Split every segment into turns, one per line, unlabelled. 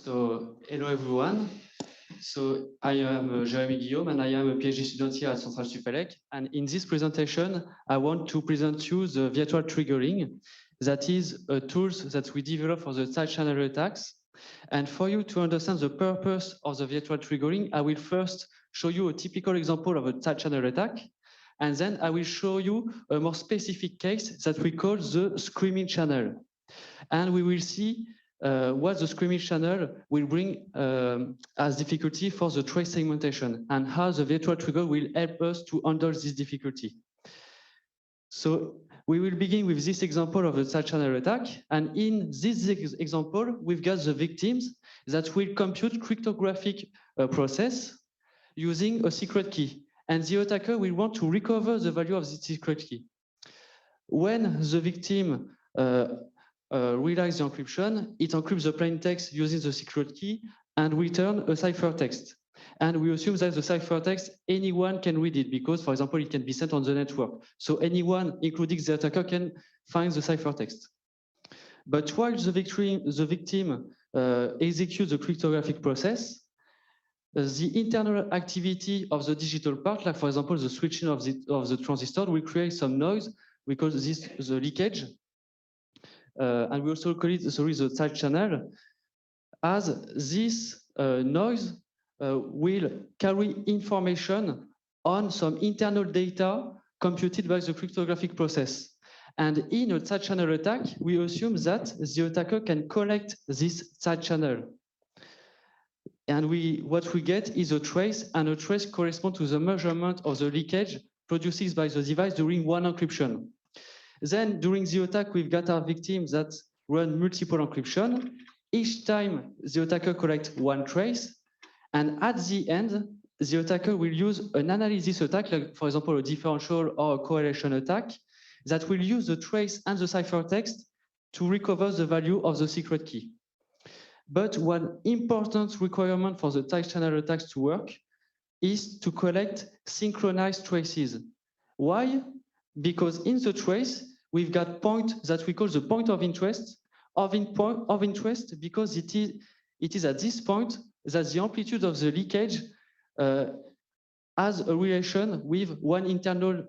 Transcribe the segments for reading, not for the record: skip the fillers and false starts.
So, hello everyone. So, I am Guillaume, and I am a PhD student here at Central Supélec. And in this presentation, I want to present you the virtual triggering. That is a tool that we develop for the side channel attacks. And for you to understand the purpose of the virtual triggering, I will first show you a typical example of a side channel attack. And then I will show you a more specific case that we call the screaming channel. And we will see what the screaming channel will bring as difficulty for the trace segmentation and how the virtual trigger will help us to handle this difficulty. So we will begin with this example of a side channel attack. And in this example, we've got the victims that will compute cryptographic process using a secret key. And the attacker will want to recover the value of the secret key. When the victim realize the encryption, it encrypts the plain text using the secret key and return a ciphertext. And we assume that the ciphertext, anyone can read it because, for example, it can be sent on the network. So anyone, including the attacker, can find the ciphertext. But while the victim executes the cryptographic process, the internal activity of the digital part, like for example, the switching of the transistor, will create some noise. We call this the leakage. And we also call it the side channel, as this noise will carry information on some internal data computed by the cryptographic process. And in a side channel attack, we assume that the attacker can collect this side channel. And what we get is a trace, and a trace corresponds to the measurement of the leakage produced by the device during one encryption. Then during the attack, we've got our victims that run multiple encryption. Each time the attacker collects one trace, and at the end, the attacker will use an analysis attack, like for example, a differential or a correlation attack, that will use the trace and the ciphertext to recover the value of the secret key. But one important requirement for the side channel attacks to work is to collect synchronized traces. Why? Because in the trace, we've got point that we call the point of interest, because it is at this point that the amplitude of the leakage has a relation with one internal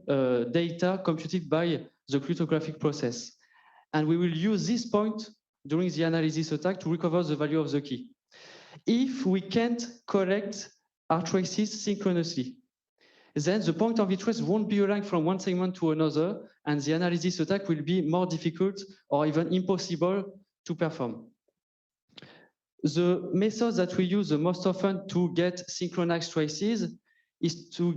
data computed by the cryptographic process. And we will use this point during the analysis attack to recover the value of the key. If we can't collect our traces synchronously, then the point of interest won't be aligned from one segment to another, and the analysis attack will be more difficult or even impossible to perform. The method that we use the most often to get synchronized traces is to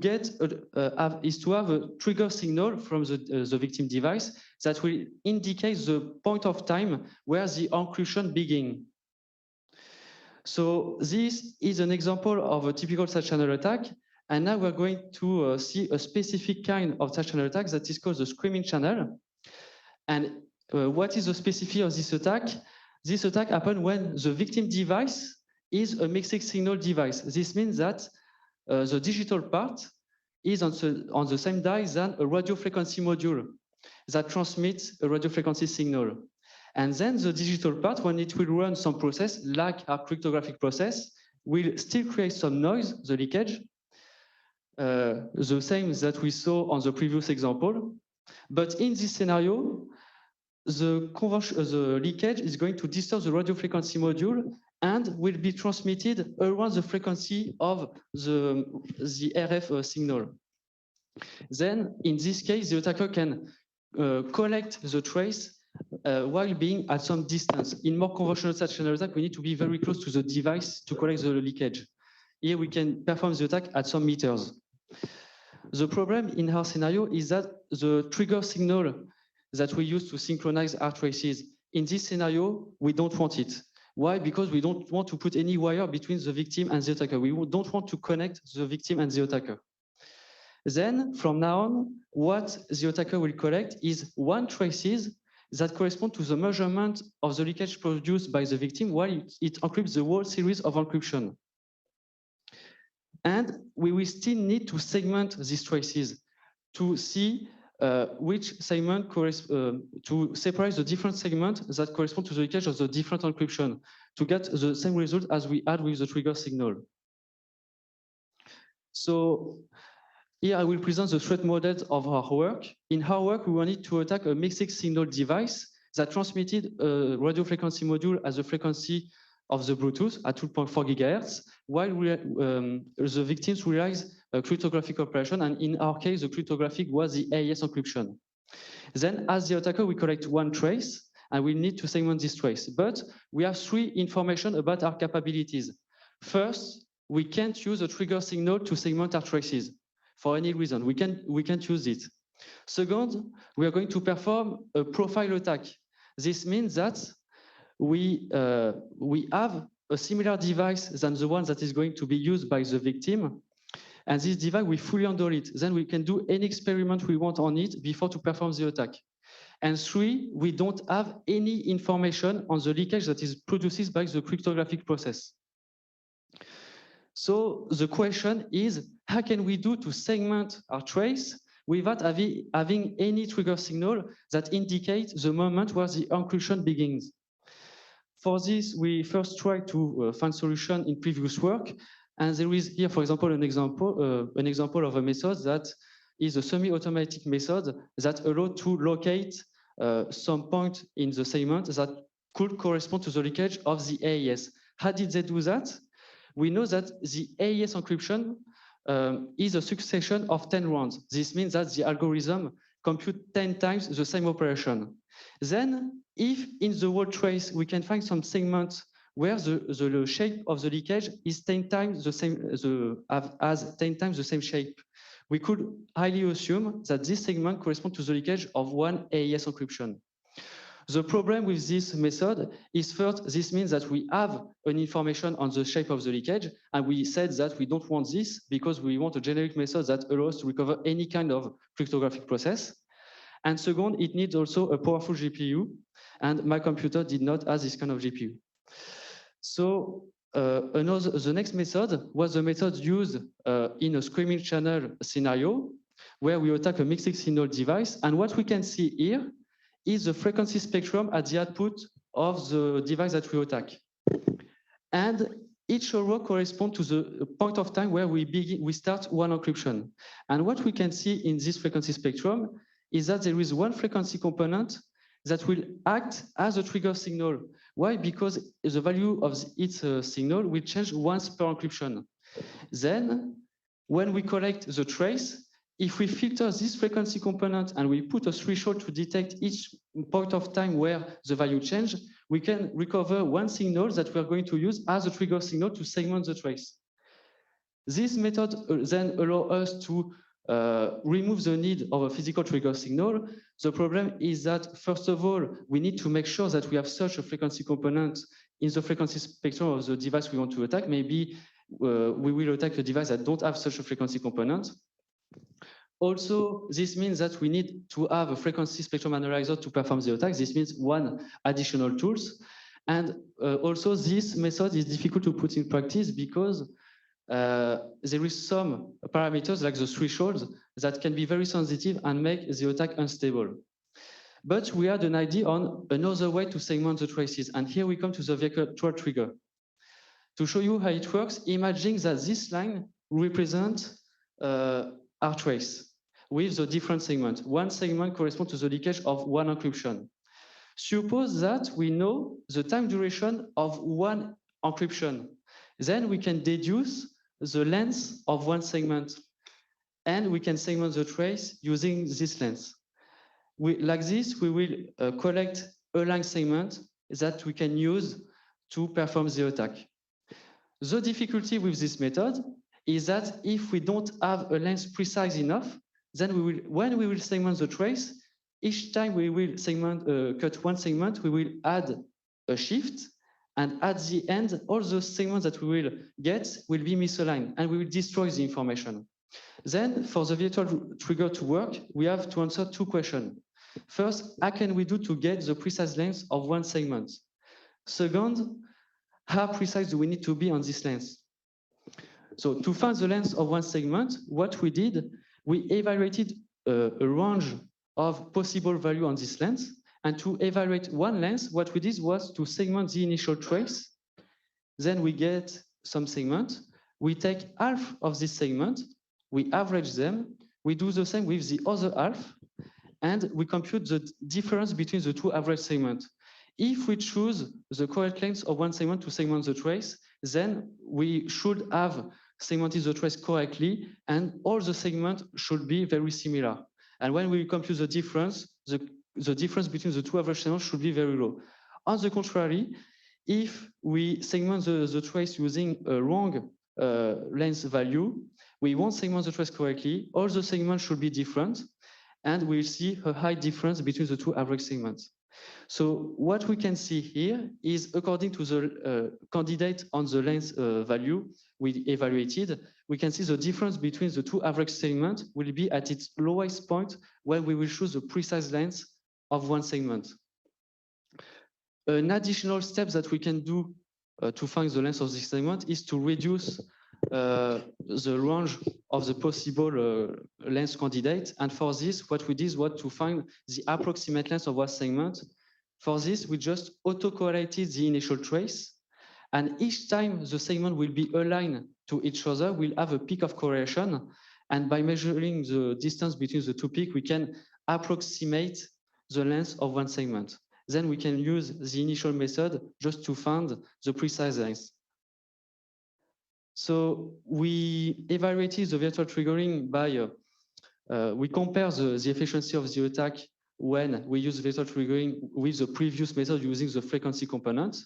have a trigger signal from the victim device that will indicate the point of time where the encryption begins. So this is an example of a typical side channel attack. And now we're going to see a specific kind of side channel attack that is called the screaming channel. And what is the specificity of this attack? This attack happens when the victim device is a mixed signal device. This means that the digital part is on the same die than a radio frequency module that transmits a radio frequency signal. And then the digital part, when it will run some process, like our cryptographic process, will still create some noise, the leakage, the same that we saw on the previous example. But in this scenario, the leakage is going to disturb the radio frequency module and will be transmitted around the frequency of the RF signal. Then, in this case, the attacker can collect the trace while being at some distance. In more conventional side channel attack, we need to be very close to the device to collect the leakage. Here, we can perform the attack at some meters. The problem in our scenario is that the trigger signal that we use to synchronize our traces, in this scenario, we don't want it. Why? Because we don't want to put any wire between the victim and the attacker. We don't want to connect the victim and the attacker. Then, from now on, what the attacker will collect is one traces that correspond to the measurement of the leakage produced by the victim while it encrypts the whole series of encryption. And we will still need to segment these traces to see which segment to separate the different segments that correspond to the leakage of the different encryption to get the same result as we had with the trigger signal. So here I will present the threat models of our work. In our work, we wanted to attack a mixed signal device that transmitted a radio frequency module as the frequency of the Bluetooth at 2.4 GHz, while the victims realized a cryptographic operation, and in our case, the cryptographic was the AES encryption. Then, as the attacker, we collect one trace, and we need to segment this trace. But we have three information about our capabilities. First, we can't use a trigger signal to segment our traces for any reason. We can't use it. Second, we are going to perform a profile attack. This means that we have a similar device than the one that is going to be used by the victim. And this device, we fully handle it. Then we can do any experiment we want on it before to perform the attack. And three, we don't have any information on the leakage that is produced by the cryptographic process. So the question is, how can we do to segment our trace without having any trigger signal that indicates the moment where the encryption begins? For this, we first try to find solution in previous work. And there is here, for example, an example of a method that is a semi-automatic method that allows to locate some point in the segment that could correspond to the leakage of the AES. How did they do that? We know that the AES encryption is a succession of 10 rounds. This means that the algorithm computes 10 times the same operation. Then, if in the whole trace we can find some segment where the shape of the leakage is 10 times the same, as 10 times the same shape, we could highly assume that this segment corresponds to the leakage of one AES encryption. The problem with this method is first, this means that we have an information on the shape of the leakage, and we said that we don't want this because we want a generic method that allows us to recover any kind of cryptographic process. And second, it needs also a powerful GPU, and my computer did not have this kind of GPU. So the next method was the method used in a screaming channel scenario where we attack a mixed signal device. And what we can see here is the frequency spectrum at the output of the device that we attack. And each row corresponds to the point of time where we start one encryption. And what we can see in this frequency spectrum is that there is one frequency component that will act as a trigger signal. Why? Because the value of its signal will change once per encryption. Then, when we collect the trace, if we filter this frequency component and we put a threshold to detect each point of time where the value change, we can recover one signal that we are going to use as a trigger signal to segment the trace. This method then allows us to remove the need of a physical trigger signal. The problem is that, first of all, we need to make sure that we have such a frequency component in the frequency spectrum of the device we want to attack. Maybe we will attack a device that don't have such a frequency component. Also, this means that we need to have a frequency spectrum analyzer to perform the attack. This means one additional tools. And also, this method is difficult to put in practice because there is some parameters like the thresholds that can be very sensitive and make the attack unstable. But we had an idea on another way to segment the traces. And here we come to the virtual trigger. To show you how it works, imagine that this line represents our trace with the different segments. One segment corresponds to the leakage of one encryption. Suppose that we know the time duration of one encryption. Then we can deduce the length of one segment, and we can segment the trace using this length. Like this, we will collect a line segment that we can use to perform the attack. The difficulty with this method is that if we don't have a length precise enough, then when we will segment the trace, each time we will cut one segment, we will add a shift. And at the end, all the segments that we will get will be misaligned, and we will destroy the information. Then, for the virtual trigger to work, we have to answer two questions. First, how can we do to get the precise length of one segment? Second, how precise do we need to be on this length? So to find the length of one segment, what we did, we evaluated a range of possible value on this length. And to evaluate one length, what we did was to segment the initial trace. Then we get some segment. We take half of this segment, we average them, we do the same with the other half, and we compute the difference between the two average segments. If we choose the correct length of one segment to segment the trace, then we should have segmented the trace correctly, and all the segments should be very similar. And when we compute the difference between the two average segments should be very low. On the contrary, if we segment the trace using a wrong length value, we won't segment the trace correctly, all the segments should be different, and we'll see a high difference between the two average segments. So what we can see here is, according to the candidate on the length value we evaluated, we can see the difference between the two average segments will be at its lowest point when we will choose the precise length of one segment. An additional step that we can do to find the length of this segment is to reduce the range of the possible length candidate. And for this, what we did was to find the approximate length of one segment. For this, we just auto-correlated the initial trace. And each time the segment will be aligned to each other, we'll have a peak of correlation. And by measuring the distance between the two peaks, we can approximate the length of one segment. Then we can use the initial method just to find the precise length. So we evaluated the virtual triggering by, we compare the efficiency of the attack when we use virtual triggering with the previous method using the frequency component.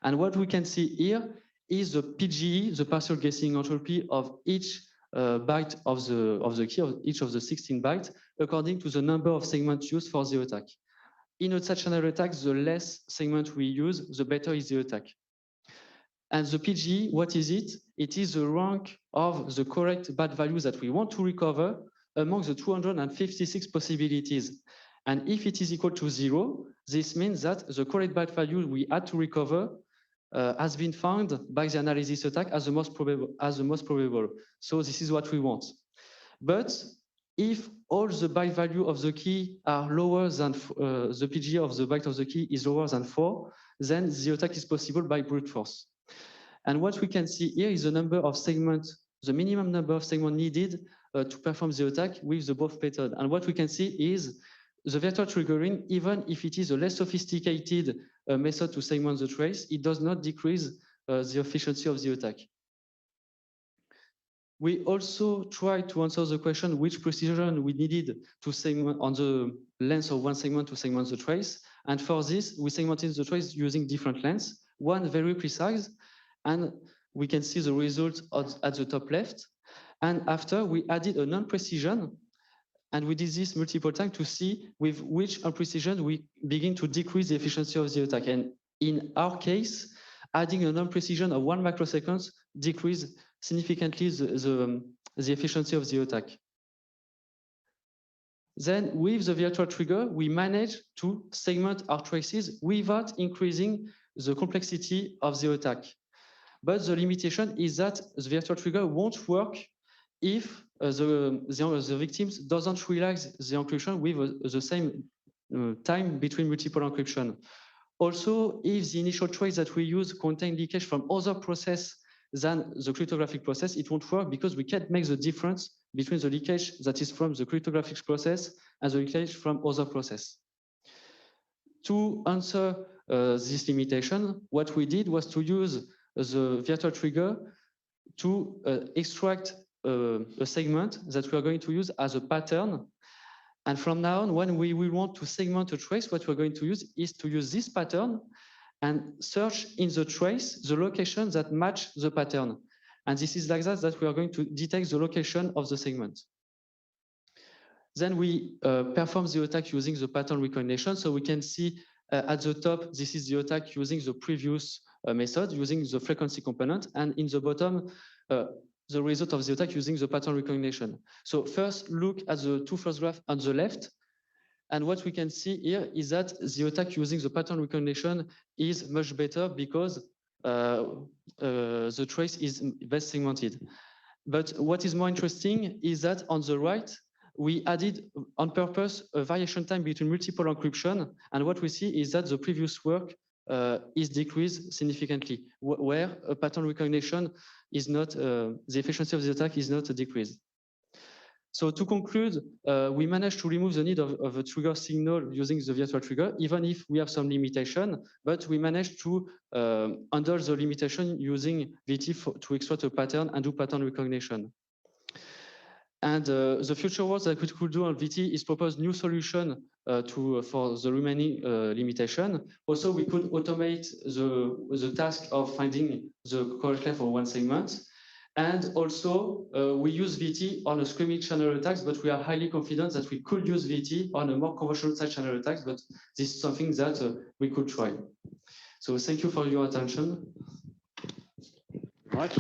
And what we can see here is the PGE, the partial guessing entropy of each byte of the key, of each of the 16 bytes, according to the number of segments used for the attack. In a channel attack, the less segment we use, the better is the attack. And the PGE, what is it? It is the rank of the correct bad values that we want to recover among the 256 possibilities. And if it is equal to 0, this means that the correct bad value we had to recover has been found by the analysis attack as the most probable. So this is what we want. But if all the byte value of the key are lower than the PGE of the byte of the key is lower than 4, then the attack is possible by brute force. And what we can see here is the number of segments, the minimum number of segments needed to perform the attack with the both method. And what we can see is the virtual triggering, even if it is a less sophisticated method to segment the trace, it does not decrease the efficiency of the attack. We also try to answer the question which precision we needed to segment on the length of one segment to segment the trace. And for this, we segmented the trace using different lengths, one very precise, and we can see the result at the top left. And after, we added a non-precision, and we did this multiple times to see with which imprecision we begin to decrease the efficiency of the attack. And in our case, adding a non-precision of 1 microsecond decreased significantly the efficiency of the attack. Then with the virtual trigger, we managed to segment our traces without increasing the complexity of the attack. But the limitation is that the virtual trigger won't work if the victims doesn't realize the encryption with the same time between multiple encryption. Also, if the initial trace that we use contain leakage from other process than the cryptographic process, it won't work because we can't make the difference between the leakage that is from the cryptographic process and the leakage from other process. To answer this limitation, what we did was to use the virtual trigger to extract a segment that we are going to use as a pattern. And from now on, when we will want to segment a trace, what we're going to use is to use this pattern and search in the trace the locations that match the pattern. And this is like that we are going to detect the location of the segment. Then we perform the attack using the pattern recognition. So we can see at the top, this is the attack using the previous method, using the frequency component. And in the bottom, the result of the attack using the pattern recognition. So first, look at the two first graphs on the left. And what we can see here is that the attack using the pattern recognition is much better because the trace is best segmented. But what is more interesting is that on the right, we added on purpose a variation time between multiple encryption, and what we see is that the previous work is decreased significantly, where a pattern recognition is not, the efficiency of the attack is not decreased. So to conclude, we managed to remove the need of a trigger signal using the virtual trigger, even if we have some limitation, but we managed to handle the limitation using VT to extract a pattern and do pattern recognition. And the future work that we could do on VT is propose new solution for the remaining limitation. Also, we could automate the task of finding the correct length for one segment. And also, we use VT on a screaming channel attacks, but we are highly confident that we could use VT on a more conventional side channel attacks, but this is something that we could try. So thank you for your attention.
Right.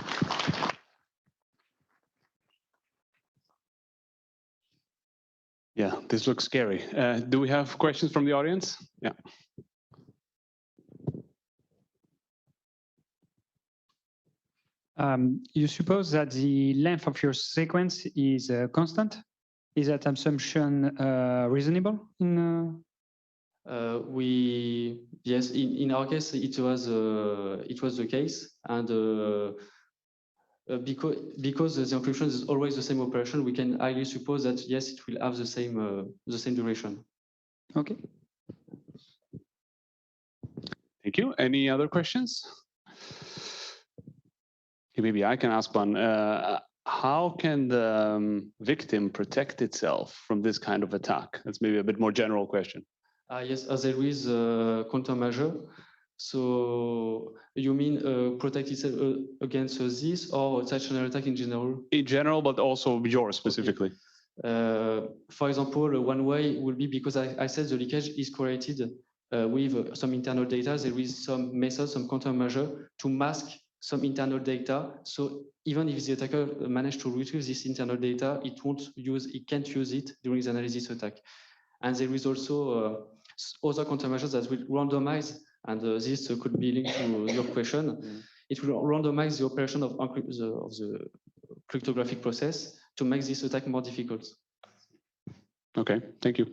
Yeah, this looks scary. Do we have questions from the audience? Yeah.
You suppose that the length of your sequence is constant? Is that assumption reasonable?
Yes, in our case it was the case, and because the encryption is always the same operation, we can highly suppose that yes, it will have the same duration.
Okay.
Thank you. Any other questions? Okay, maybe I can ask one. How can the victim protect itself from this kind of attack? That's maybe a bit more general question.
Yes, as there is a countermeasure. So you mean protect itself against this or side channel attack in general?
In general, but also yours specifically.
Okay. For example, one way would be, because I said the leakage is correlated with some internal data. There is some method, some countermeasure to mask some internal data. So even if the attacker managed to retrieve this internal data, it can't use it during the analysis attack. And there is also other countermeasures that will randomize, and this could be linked to your question. It will randomize the operation of the cryptographic process to make this attack more difficult.
Okay, thank you.